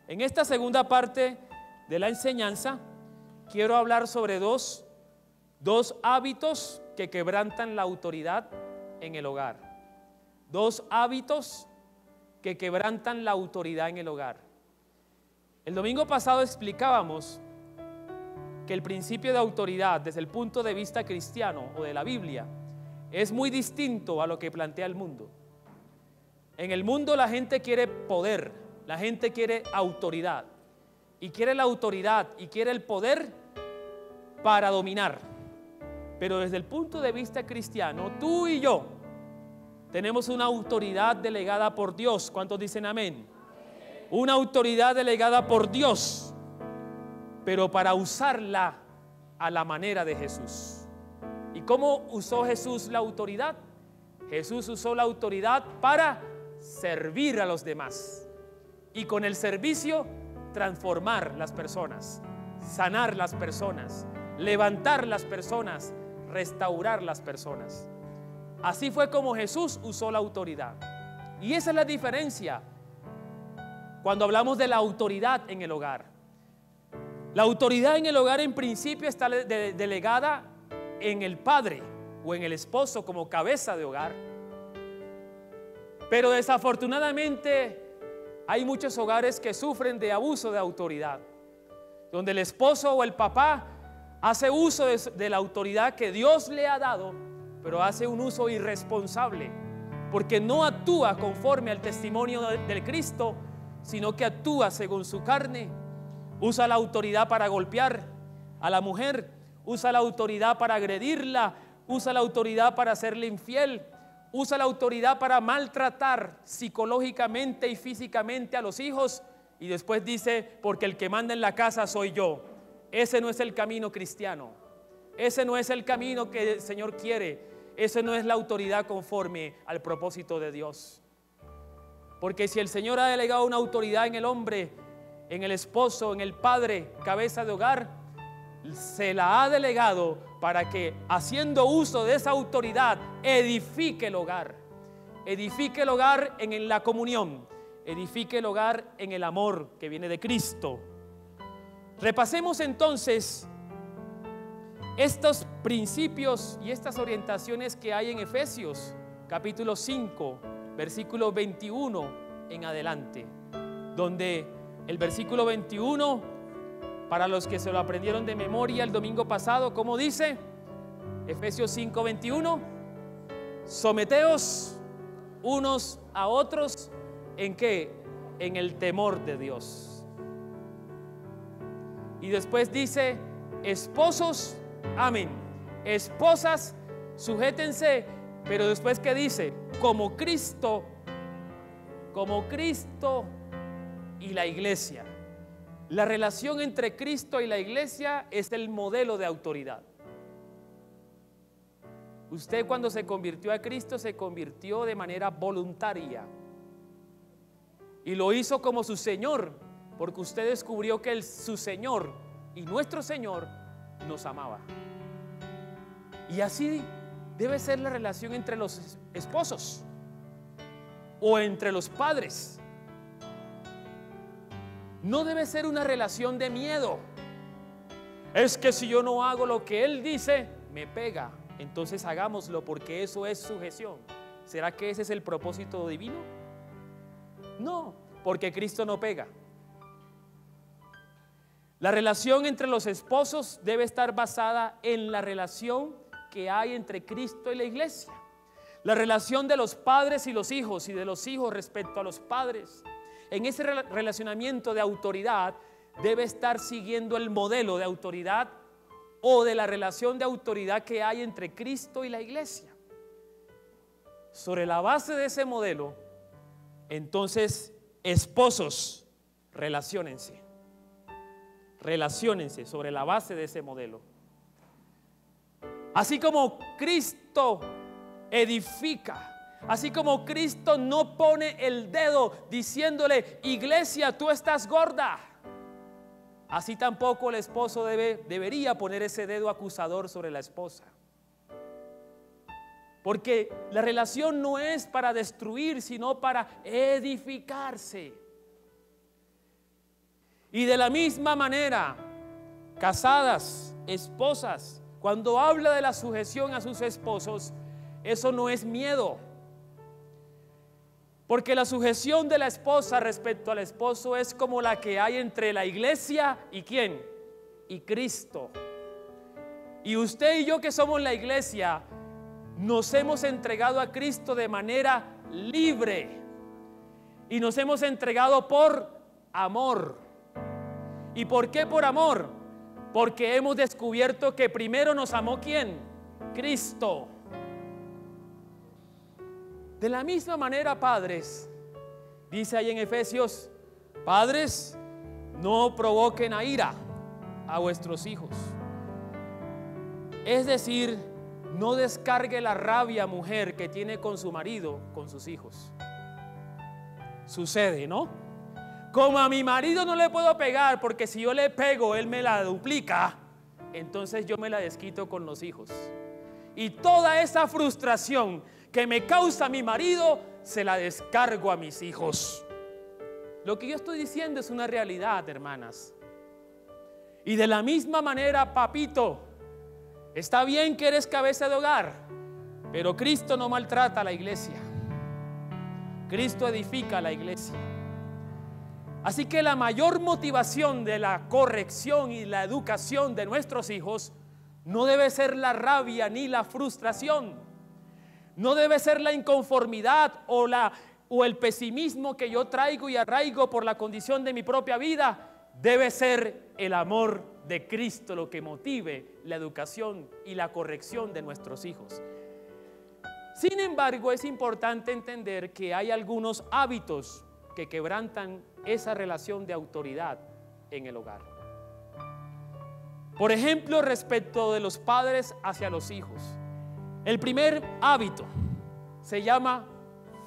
En esta segunda parte de la enseñanza quiero hablar sobre dos hábitos que quebrantan la autoridad en el hogar. Dos hábitos que quebrantan la autoridad en el hogar. El domingo pasado explicábamos que el principio de autoridad desde el punto de vista cristiano o de la Biblia es muy distinto a lo que plantea el mundo. En el mundo la gente quiere poder, la gente quiere autoridad, y quiere la autoridad y quiere el poder para dominar. Pero desde el punto de vista cristiano, tú y yo tenemos una autoridad delegada por Dios. ¿Cuántos dicen amén? Una autoridad delegada por Dios, pero para usarla a la manera de Jesús. ¿Y cómo usó Jesús la autoridad? Jesús usó la autoridad para servir a los demás, y con el servicio transformar las personas, sanar las personas, levantar las personas, restaurar las personas. Así fue como Jesús usó la autoridad. Y esa es la diferencia cuando hablamos de la autoridad en el hogar. La autoridad en el hogar en principio está delegada en el padre o en el esposo como cabeza de hogar. Pero desafortunadamente hay muchos hogares que sufren de abuso de autoridad, donde el esposo o el papá hace uso de la autoridad que Dios le ha dado, pero hace un uso irresponsable, porque no actúa conforme al testimonio del Cristo, sino que actúa según su carne. Usa la autoridad para golpear a la mujer, usa la autoridad para agredirla, usa la autoridad para hacerle infiel, usa la autoridad para maltratar psicológicamente y físicamente a los hijos, y después dice: porque el que manda en la casa soy yo. Ese no es el camino cristiano, ese no es el camino que el Señor quiere, ese no es la autoridad conforme al propósito de Dios. Porque si el Señor ha delegado una autoridad en el hombre, en el esposo, en el padre, cabeza de hogar, se la ha delegado para que, haciendo uso de esa autoridad, edifique el hogar. Edifique el hogar en la comunión, edifique el hogar en el amor que viene de Cristo. Repasemos entonces estos principios y estas orientaciones que hay en Efesios capítulo 5, versículo 21 en adelante, donde el versículo 21, para los que se lo aprendieron de memoria el domingo pasado, ¿cómo dice? Efesios 5, 21: someteos unos a otros, ¿en qué? En el temor de Dios. Y después dice: esposos, amén, esposas, sujétense. Pero después, ¿qué dice? Como Cristo y la iglesia. La relación entre Cristo y la iglesia es el modelo de autoridad. Usted, cuando se convirtió a Cristo, se convirtió de manera voluntaria y lo hizo como su Señor, porque usted descubrió que su Señor y nuestro Señor nos amaba. Y así debe ser la relación entre los esposos o entre los padres. No debe ser una relación de miedo. Es que si yo no hago lo que él dice, me pega. Entonces hagámoslo, porque eso es sujeción. ¿Será que ese es el propósito divino? No, porque Cristo no pega. La relación entre los esposos debe estar basada en la relación que hay entre Cristo y la iglesia. La relación de los padres y los hijos, y de los hijos respecto a los padres. En ese relacionamiento de autoridad debe estar siguiendo el modelo de autoridad o de la relación de autoridad que hay entre Cristo y la iglesia. Sobre la base de ese modelo, entonces, esposos, relaciónense sobre la base de ese modelo. Así como Cristo edifica, así como Cristo no pone el dedo diciéndole: iglesia, tú estás gorda, así tampoco el esposo debería poner ese dedo acusador sobre la esposa. Porque la relación no es para destruir, sino para edificarse. Y de la misma manera, casadas, esposas, cuando habla de la sujeción a sus esposos, eso no es miedo. Porque la sujeción de la esposa respecto al esposo es como la que hay entre la iglesia y ¿quién? Y Cristo. Y usted y yo, que somos la iglesia, nos hemos entregado a Cristo de manera libre. Y nos hemos entregado por amor. ¿Y por qué por amor? Porque hemos descubierto que primero nos amó ¿quién? Cristo. De la misma manera, padres, dice ahí en Efesios, padres, no provoquen a ira a vuestros hijos. Es decir, no descargue la rabia, mujer, que tiene con su marido, con sus hijos. Sucede, ¿no? Como a mi marido no le puedo pegar, porque si yo le pego, él me la duplica, entonces yo me la desquito con los hijos. Y toda esa frustración que me causa mi marido, se la descargo a mis hijos. Lo que yo estoy diciendo es una realidad, hermanas. Y de la misma manera, papito, está bien que eres cabeza de hogar, pero Cristo no maltrata a la iglesia. Cristo edifica a la iglesia. Así que la mayor motivación de la corrección y la educación de nuestros hijos no debe ser la rabia ni la frustración. No debe ser la inconformidad o el pesimismo que yo traigo y arraigo por la condición de mi propia vida. Debe ser el amor de Cristo lo que motive la educación y la corrección de nuestros hijos. Sin embargo, es importante entender que hay algunos hábitos que quebrantan esa relación de autoridad en el hogar. Por ejemplo, respecto de los padres hacia los hijos. El primer hábito se llama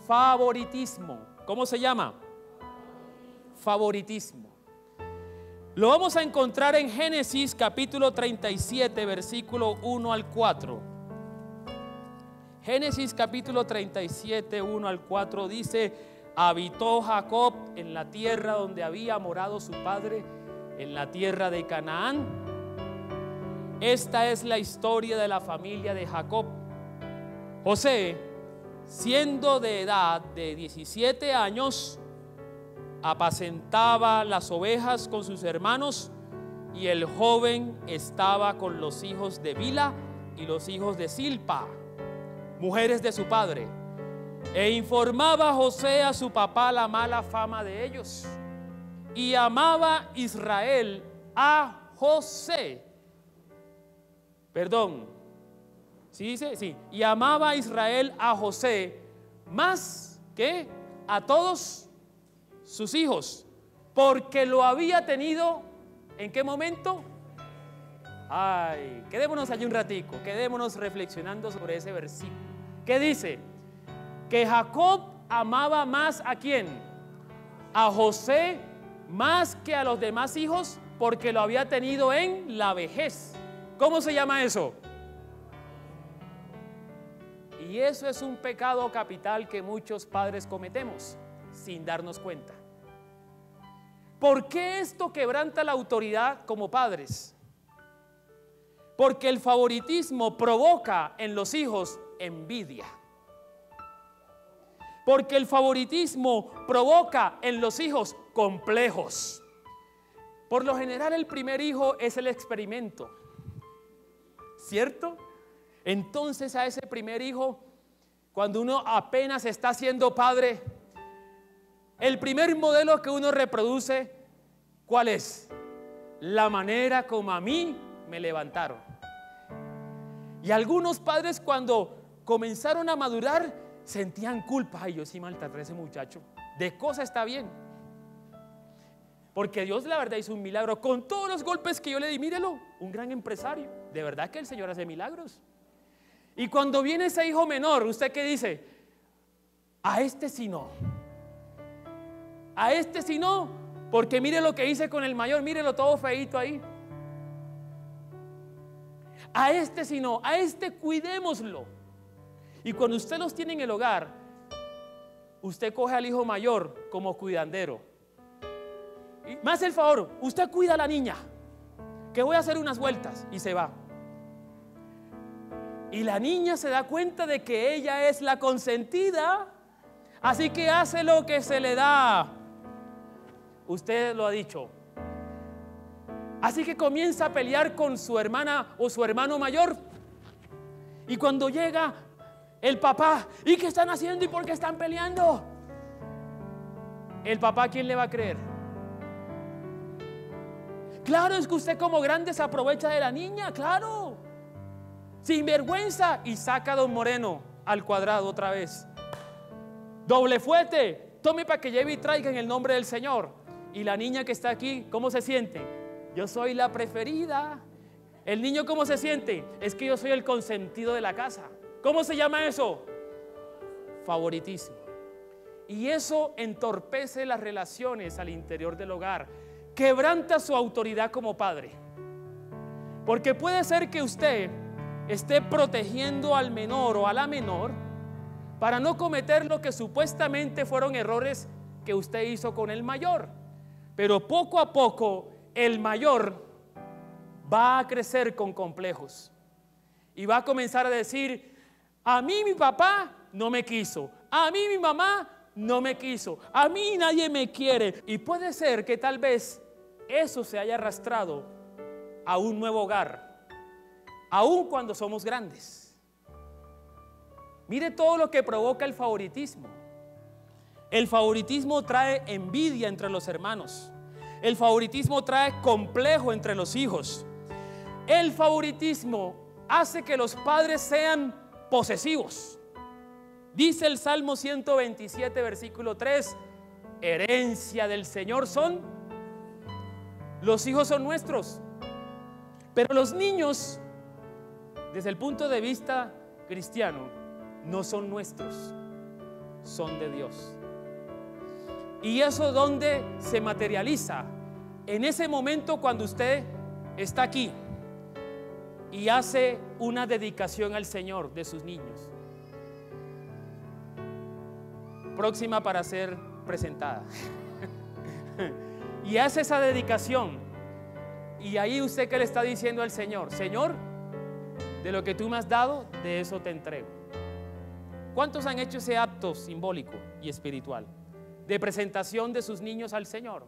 favoritismo. ¿Cómo se llama? Favoritismo. Lo vamos a encontrar en Génesis capítulo 37, versículo 1 al 4. Génesis capítulo 37, 1 al 4 dice: habitó Jacob en la tierra donde había morado su padre, en la tierra de Canaán. Esta es la historia de la familia de Jacob. José, siendo de edad de 17 años, apacentaba las ovejas con sus hermanos, y el joven estaba con los hijos de Bila y los hijos de Silpa, mujeres de su padre, e informaba a José a su papá la mala fama de ellos. Y amaba Israel a José. Perdón. ¿Sí dice? Sí. Y amaba a Israel a José más que a todos sus hijos, porque lo había tenido. ¿En qué momento? Ay, quedémonos allí un ratico, quedémonos reflexionando sobre ese versículo. ¿Qué dice? Que Jacob amaba más ¿a quién? A José más que a los demás hijos, porque lo había tenido en la vejez. ¿Cómo se llama eso? Y eso es un pecado capital que muchos padres cometemos sin darnos cuenta. ¿Por qué esto quebranta la autoridad como padres? Porque el favoritismo provoca en los hijos envidia. Porque el favoritismo provoca en los hijos complejos. Por lo general, el primer hijo es el experimento, ¿cierto? Entonces a ese primer hijo, cuando uno apenas está siendo padre, el primer modelo que uno reproduce, ¿cuál es? La manera como a mí me levantaron. Y algunos padres, cuando comenzaron a madurar, sentían culpa. Ay, yo sí maltraté a ese muchacho. De cosa está bien. Porque Dios, la verdad, hizo un milagro. Con todos los golpes que yo le di, mírelo, un gran empresario. De verdad que el Señor hace milagros. Y cuando viene ese hijo menor, ¿usted qué dice? A este sí no. A este sí no, porque mire lo que hice con el mayor, mírelo todo feíto ahí. A este sí no, a este cuidémoslo. Y cuando usted los tiene en el hogar, usted coge al hijo mayor como cuidandero Me hace el favor, usted cuida a la niña, que voy a hacer unas vueltas. Y se va. Y la niña se da cuenta de que ella es la consentida, así que hace lo que se le da. Usted lo ha dicho. Así que comienza a pelear con su hermana o su hermano mayor. Y cuando llega el papá, ¿y qué están haciendo y por qué están peleando? El papá, ¿a quién le va a creer? Claro, es que usted como grande se aprovecha de la niña, claro. Sin vergüenza. Y saca a don Moreno al cuadrado otra vez. Doble fuete, tome para que lleve y traiga en el nombre del Señor. Y la niña que está aquí, ¿cómo se siente? Yo soy la preferida. El niño, ¿cómo se siente? Es que yo soy el consentido de la casa. ¿Cómo se llama eso? Favoritismo. Y eso entorpece las relaciones al interior del hogar, quebranta su autoridad como padre. Porque puede ser que usted esté protegiendo al menor o a la menor para no cometer lo que supuestamente fueron errores que usted hizo con el mayor. Pero poco a poco el mayor va a crecer con complejos y va a comenzar a decir: a mí mi papá no me quiso, a mí mi mamá no me quiso, a mí nadie me quiere. Y puede ser que tal vez eso se haya arrastrado a un nuevo hogar, aun cuando somos grandes. Mire todo lo que provoca el favoritismo. El favoritismo trae envidia entre los hermanos. El favoritismo trae complejo entre los hijos. El favoritismo hace que los padres sean posesivos. Dice el Salmo 127, versículo 3: herencia del Señor son, los hijos son nuestros. Pero los niños, desde el punto de vista cristiano, no son nuestros, son de Dios. Y eso, ¿dónde se materializa? En ese momento cuando usted está aquí y hace una dedicación al Señor de sus niños, próxima para ser presentada. Y hace esa dedicación, y ahí usted, ¿qué le está diciendo al Señor? Señor, de lo que tú me has dado, de eso te entrego. ¿Cuántos han hecho ese acto simbólico y espiritual de presentación de sus niños al Señor?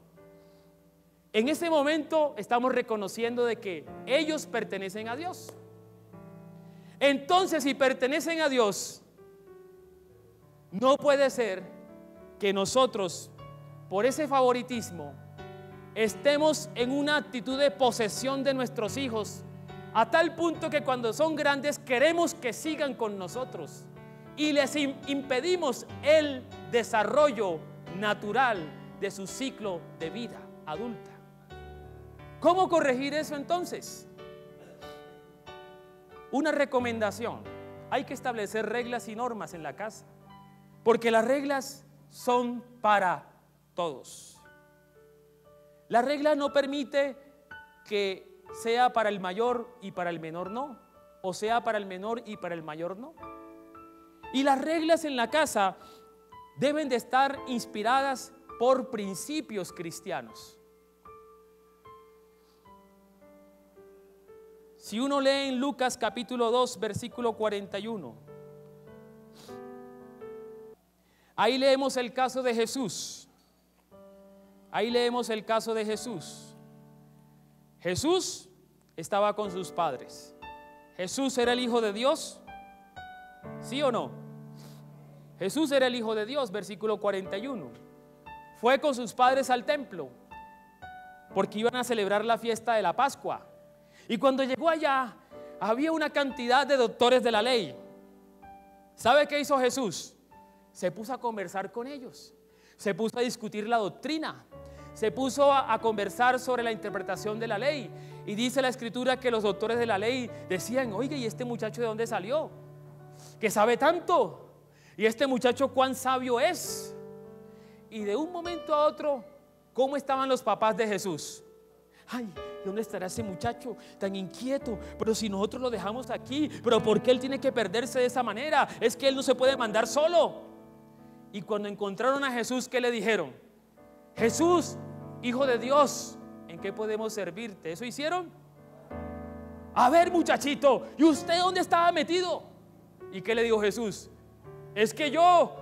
En ese momento estamos reconociendo de que ellos pertenecen a Dios. Entonces, si pertenecen a Dios, no puede ser que nosotros, por ese favoritismo, estemos en una actitud de posesión de nuestros hijos, a tal punto que cuando son grandes queremos que sigan con nosotros y les impedimos el desarrollo natural de su ciclo de vida adulta. ¿Cómo corregir eso entonces? Una recomendación: hay que establecer reglas y normas en la casa, porque las reglas son para todos. La regla no permite que sea para el mayor y para el menor no, o sea para el menor y para el mayor no. Y las reglas en la casa deben de estar inspiradas por principios cristianos. Si uno lee en Lucas capítulo 2, versículo 41, ahí leemos el caso de Jesús. Ahí leemos el caso de Jesús. Jesús estaba con sus padres. ¿Jesús era el Hijo de Dios? ¿Sí o no? Jesús era el Hijo de Dios, versículo 41. Fue con sus padres al templo porque iban a celebrar la fiesta de la Pascua. Y cuando llegó allá, había una cantidad de doctores de la ley. ¿Sabe qué hizo Jesús? Se puso a conversar con ellos. Se puso a discutir la doctrina. Se puso a conversar sobre la interpretación de la ley. Y dice la escritura que los doctores de la ley decían: oiga, ¿y este muchacho de dónde salió? Que sabe tanto. ¿Y este muchacho cuán sabio es? Y de un momento a otro, ¿cómo estaban los papás de Jesús? Ay, ¿dónde estará ese muchacho tan inquieto? Pero si nosotros lo dejamos aquí, ¿pero por qué él tiene que perderse de esa manera? Es que él no se puede mandar solo. Y cuando encontraron a Jesús, ¿qué le dijeron? Jesús, Hijo de Dios, ¿en qué podemos servirte? ¿Eso hicieron? A ver, muchachito, ¿y usted dónde estaba metido? ¿Y qué le dijo Jesús? Es que yo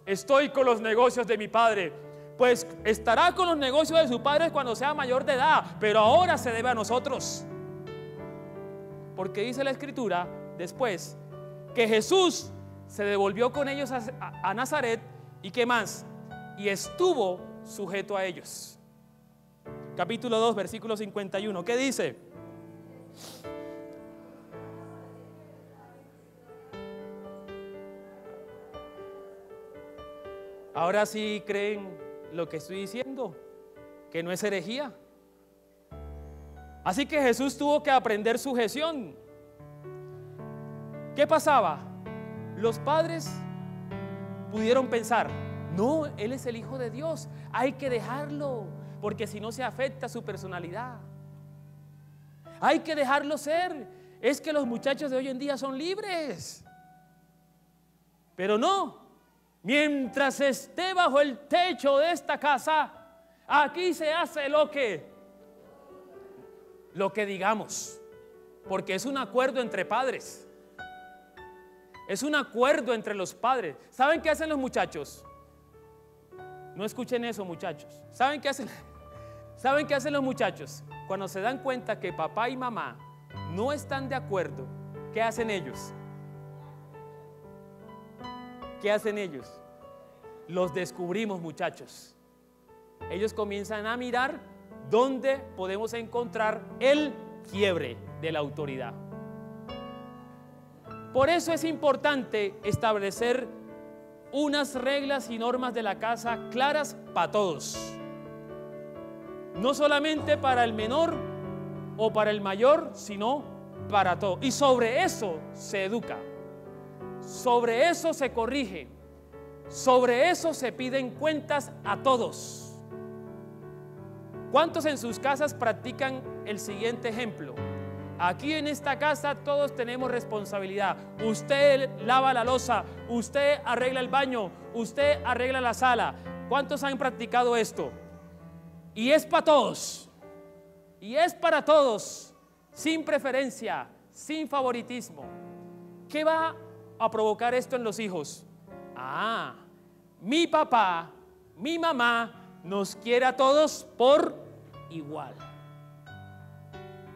estoy con los negocios de mi padre. Pues estará con los negocios de su padre cuando sea mayor de edad, pero ahora se debe a nosotros. Porque dice la escritura después que Jesús se devolvió con ellos a Nazaret. ¿Y qué más? Y estuvo sujeto a ellos. Capítulo 2, versículo 51. ¿Qué dice? Ahora sí creen lo que estoy diciendo, que no es herejía. Así que Jesús tuvo que aprender sujeción. ¿Qué pasaba? Los padres pudieron pensar: no, Él es el Hijo de Dios, hay que dejarlo, porque si no se afecta su personalidad. Hay que dejarlo ser. Es que los muchachos de hoy en día son libres. Pero no. Mientras esté bajo el techo de esta casa, aquí se hace lo que digamos, porque es un acuerdo entre padres. Es un acuerdo entre los padres. ¿Saben qué hacen los muchachos? No escuchen eso, muchachos. ¿Saben qué hacen? ¿Saben qué hacen los muchachos? Cuando se dan cuenta que papá y mamá no están de acuerdo, ¿qué hacen ellos? ¿Qué hacen ellos? Los descubrimos, muchachos. Ellos comienzan a mirar dónde podemos encontrar el quiebre de la autoridad. Por eso es importante establecer unas reglas y normas de la casa claras para todos. No solamente para el menor o para el mayor, sino para todos. Y sobre eso se educa. Sobre eso se corrige. Sobre eso se piden cuentas a todos. ¿Cuántos en sus casas practican el siguiente ejemplo? Aquí en esta casa todos tenemos responsabilidad. Usted lava la loza, usted arregla el baño, usted arregla la sala. ¿Cuántos han practicado esto? Y es para todos. Y es para todos, sin preferencia, sin favoritismo. ¿Qué va a provocar esto en los hijos? Mi papá, mi mamá nos quiere a todos por igual.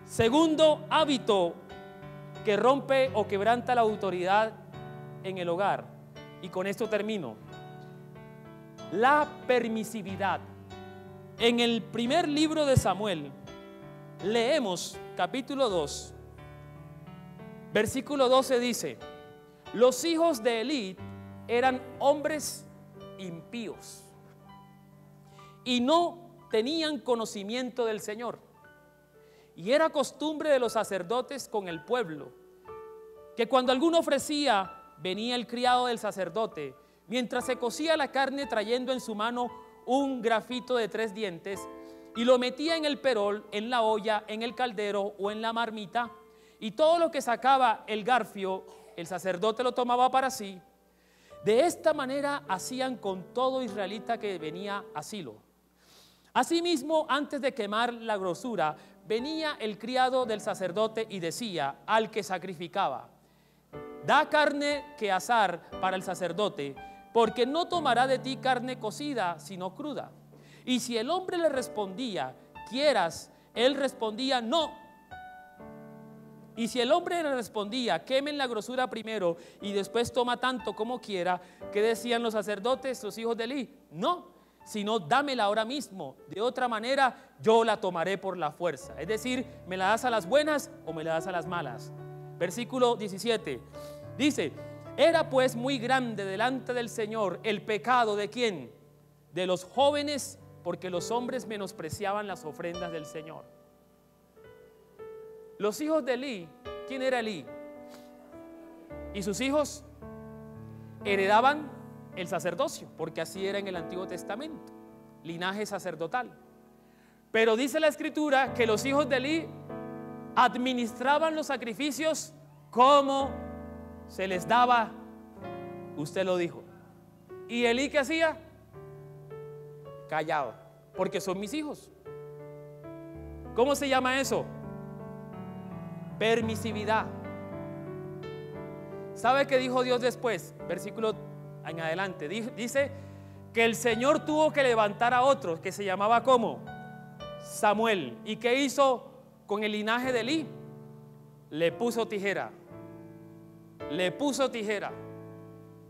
Segundo hábito que rompe o quebranta la autoridad en el hogar, y con esto termino: la permisividad. En el primer libro de Samuel leemos capítulo 2, versículo 12, dice: los hijos de Elí eran hombres impíos y no tenían conocimiento del Señor. Y era costumbre de los sacerdotes con el pueblo que cuando alguno ofrecía, venía el criado del sacerdote mientras se cocía la carne, trayendo en su mano un grafito de 3 dientes, y lo metía en el perol, en la olla, en el caldero o en la marmita, y todo lo que sacaba el garfio, el sacerdote lo tomaba para sí. De esta manera hacían con todo israelita que venía a Silo. Asimismo, antes de quemar la grosura, venía el criado del sacerdote y decía al que sacrificaba: da carne que asar para el sacerdote, porque no tomará de ti carne cocida, sino cruda. Y si el hombre le respondía: ¿quieras? Él respondía: no. Y si el hombre le respondía: quemen la grosura primero y después toma tanto como quiera, ¿qué decían los sacerdotes, los hijos de Elí? No, sino dámela ahora mismo, de otra manera yo la tomaré por la fuerza. Es decir, ¿me la das a las buenas o me la das a las malas? Versículo 17 dice: era pues muy grande delante del Señor el pecado ¿de quién? De los jóvenes, porque los hombres menospreciaban las ofrendas del Señor. Los hijos de Elí, ¿quién era Elí? Y sus hijos heredaban el sacerdocio, porque así era en el Antiguo Testamento, linaje sacerdotal. Pero dice la Escritura que los hijos de Elí administraban los sacrificios como se les daba, usted lo dijo. ¿Y Elí qué hacía? Callaba, porque son mis hijos. ¿Cómo se llama eso? Permisividad. ¿Sabe qué dijo Dios después? Versículo en adelante. Dice que el Señor tuvo que levantar a otro que se llamaba ¿cómo? Samuel. ¿Y qué hizo con el linaje de Elí? Le puso tijera. Le puso tijera.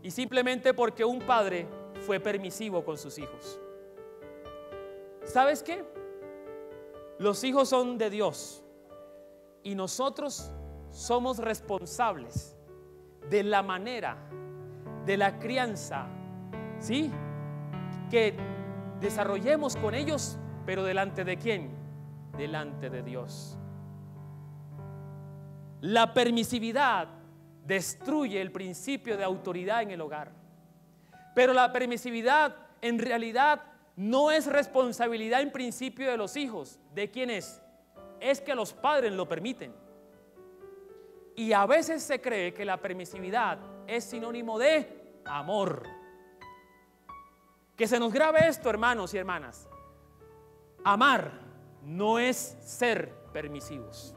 Y simplemente porque un padre fue permisivo con sus hijos. ¿Sabes qué? Los hijos son de Dios y nosotros somos responsables de la manera, de la crianza, ¿sí?, que desarrollemos con ellos, pero ¿delante de quién? Delante de Dios. La permisividad destruye el principio de autoridad en el hogar, pero la permisividad en realidad no es responsabilidad en principio de los hijos. ¿De quién es? Es que los padres lo permiten. Y a veces se cree que la permisividad es sinónimo de amor. Que se nos grabe esto, hermanos y hermanas. Amar no es ser permisivos.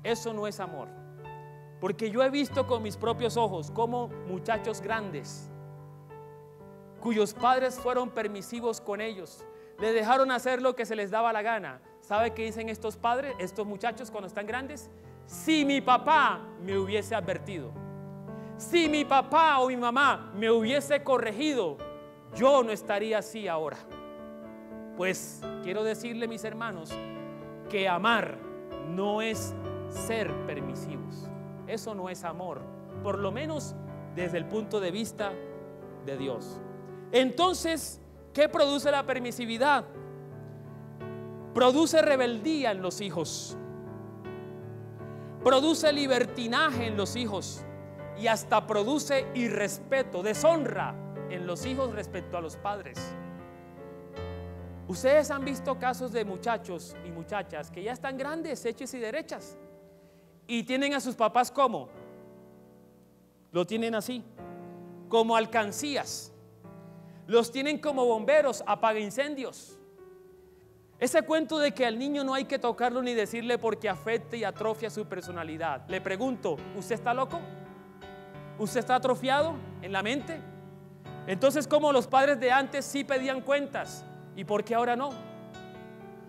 Eso no es amor. Porque yo he visto con mis propios ojos cómo muchachos grandes, cuyos padres fueron permisivos con ellos, le dejaron hacer lo que se les daba la gana. ¿Sabe qué dicen estos padres, estos muchachos cuando están grandes? Si mi papá me hubiese advertido, si mi papá o mi mamá me hubiese corregido, yo no estaría así ahora. Pues quiero decirle, mis hermanos, que amar no es ser permisivos. Eso no es amor, por lo menos desde el punto de vista de Dios. Entonces, ¿qué produce la permisividad? Produce rebeldía en los hijos, produce libertinaje en los hijos y hasta produce irrespeto, deshonra en los hijos respecto a los padres. Ustedes han visto casos de muchachos y muchachas que ya están grandes, hechos y derechas, y tienen a sus papás ¿cómo? Lo tienen así, como alcancías. Los tienen como bomberos, apaga incendios. Ese cuento de que al niño no hay que tocarlo ni decirle porque afecta y atrofia su personalidad. Le pregunto, ¿usted está loco? ¿Usted está atrofiado en la mente? Entonces, ¿cómo los padres de antes sí pedían cuentas y por qué ahora no?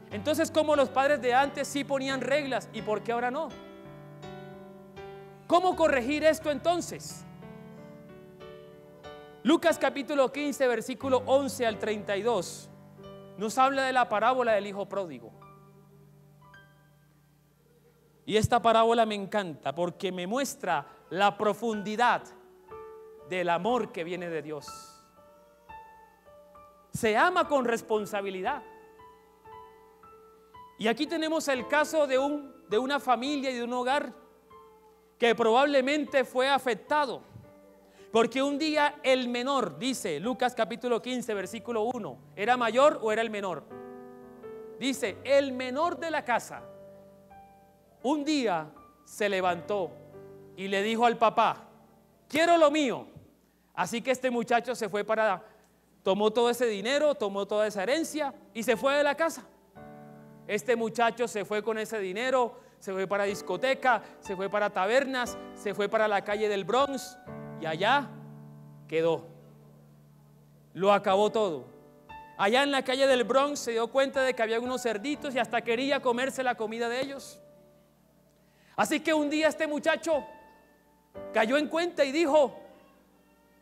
Entonces, ¿cómo los padres de antes sí ponían reglas y por qué ahora no? ¿Cómo corregir esto entonces? Lucas capítulo 15, versículo 11 al 32 nos habla de la parábola del hijo pródigo. Y esta parábola me encanta porque me muestra la profundidad del amor que viene de Dios. Se ama con responsabilidad. Y aquí tenemos el caso de una familia y de un hogar que probablemente fue afectado. Porque un día el menor, dice Lucas capítulo 15, versículo 1, ¿era mayor o era el menor? Dice, el menor de la casa, un día se levantó y le dijo al papá, quiero lo mío. Así que este muchacho se fue tomó todo ese dinero, tomó toda esa herencia y se fue de la casa. Este muchacho se fue con ese dinero, se fue para discoteca, se fue para tabernas, se fue para la calle del Bronx. Y allá quedó. Lo acabó todo. Allá en la calle del Bronx se dio cuenta de que había unos cerditos y hasta quería comerse la comida de ellos. Así que un día este muchacho cayó en cuenta y dijo,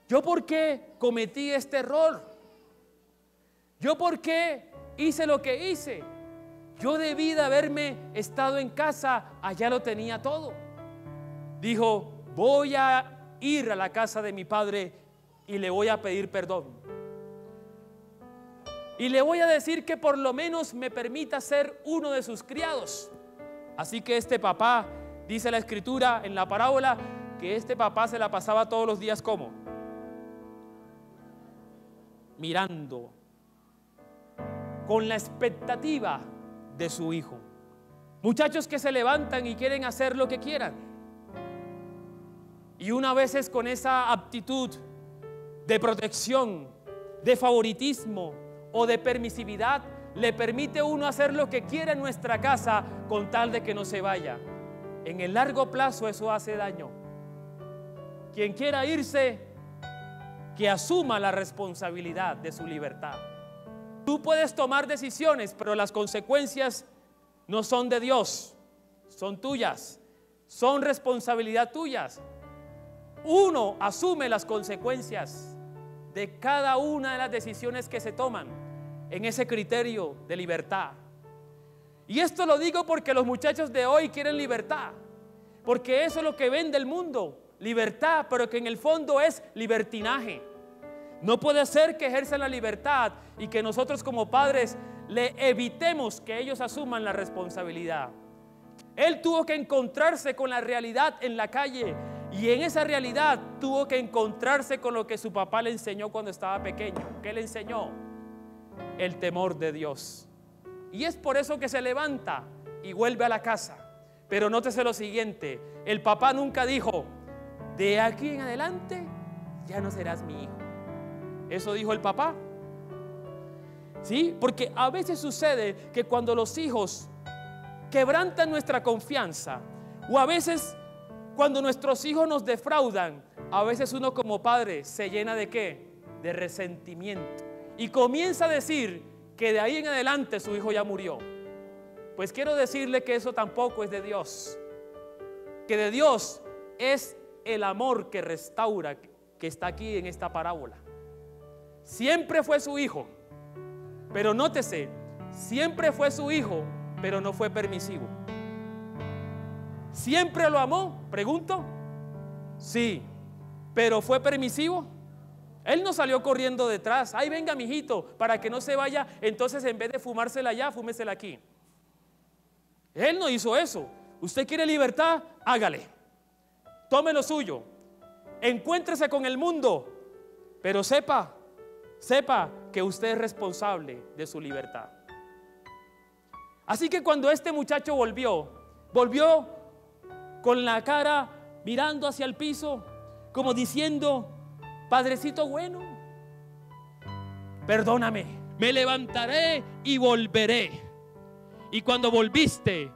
¿yo por qué cometí este error? ¿Yo por qué hice lo que hice? Yo debí de haberme estado en casa, allá lo tenía todo. Dijo, voy a ir a la casa de mi padre y le voy a pedir perdón. Y le voy a decir que por lo menos me permita ser uno de sus criados. Así que este papá, dice la escritura en la parábola, que este papá se la pasaba todos los días ¿cómo? Mirando, con la expectativa de su hijo. Muchachos que se levantan y quieren hacer lo que quieran. Y una vez es con esa aptitud de protección, de favoritismo o de permisividad, le permite a uno hacer lo que quiera en nuestra casa con tal de que no se vaya. En el largo plazo eso hace daño. Quien quiera irse, que asuma la responsabilidad de su libertad. Tú puedes tomar decisiones, pero las consecuencias no son de Dios, son tuyas, son responsabilidad tuyas. Uno asume las consecuencias de cada una de las decisiones que se toman en ese criterio de libertad. Y esto lo digo porque los muchachos de hoy quieren libertad, porque eso es lo que vende el mundo, libertad, pero que en el fondo es libertinaje. No puede ser que ejerzan la libertad y que nosotros como padres le evitemos que ellos asuman la responsabilidad. Él tuvo que encontrarse con la realidad en la calle, y en esa realidad tuvo que encontrarse con lo que su papá le enseñó cuando estaba pequeño. ¿Qué le enseñó? El temor de Dios. Y es por eso que se levanta y vuelve a la casa. Pero nótese lo siguiente: el papá nunca dijo, de aquí en adelante ya no serás mi hijo. Eso dijo el papá. ¿Sí? Porque a veces sucede que cuando los hijos quebrantan nuestra confianza, o a veces cuando nuestros hijos nos defraudan, a veces uno como padre se llena ¿de qué? De resentimiento, y comienza a decir que de ahí en adelante su hijo ya murió. Pues quiero decirle que eso tampoco es de Dios, que de Dios es el amor que restaura, que está aquí en esta parábola. Siempre fue su hijo, pero nótese, siempre fue su hijo, pero no fue permisivo. ¿Siempre lo amó? Pregunto. Sí, pero ¿fue permisivo? Él no salió corriendo detrás. Ay, venga, mijito, para que no se vaya, entonces en vez de fumársela allá, fúmesela aquí. Él no hizo eso. ¿Usted quiere libertad? Hágale. Tome lo suyo. Encuéntrese con el mundo, pero sepa que usted es responsable de su libertad. Así que cuando este muchacho volvió con la cara mirando hacia el piso, como diciendo, padrecito bueno, perdóname, me levantaré y volveré. Y cuando volviste,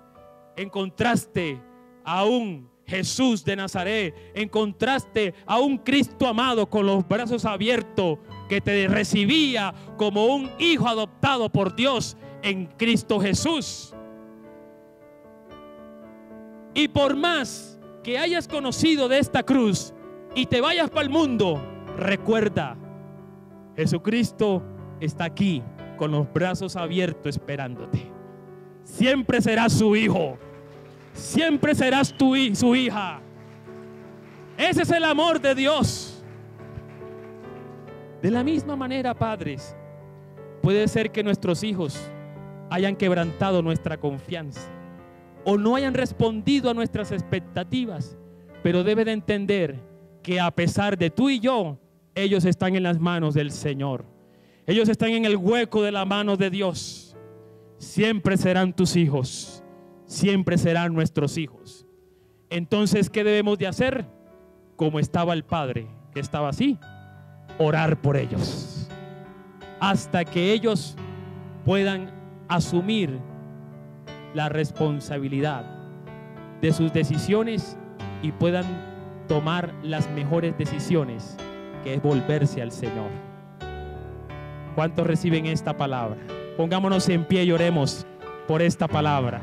encontraste a un Jesús de Nazaret, encontraste a un Cristo amado con los brazos abiertos, que te recibía como un hijo adoptado por Dios en Cristo Jesús. Y por más que hayas conocido de esta cruz y te vayas para el mundo, recuerda, Jesucristo está aquí con los brazos abiertos esperándote. Siempre serás su hijo, siempre serás su hija. Ese es el amor de Dios. De la misma manera, padres, puede ser que nuestros hijos hayan quebrantado nuestra confianza o no hayan respondido a nuestras expectativas, pero debe de entender que a pesar de tú y yo, ellos están en las manos del Señor. Ellos están en el hueco de la mano de Dios. Siempre serán tus hijos, siempre serán nuestros hijos. Entonces, ¿qué debemos de hacer? Como estaba el padre, que estaba así, orar por ellos hasta que ellos puedan asumir la responsabilidad de sus decisiones y puedan tomar las mejores decisiones, que es volverse al Señor. ¿Cuántos reciben esta palabra? Pongámonos en pie y oremos por esta palabra.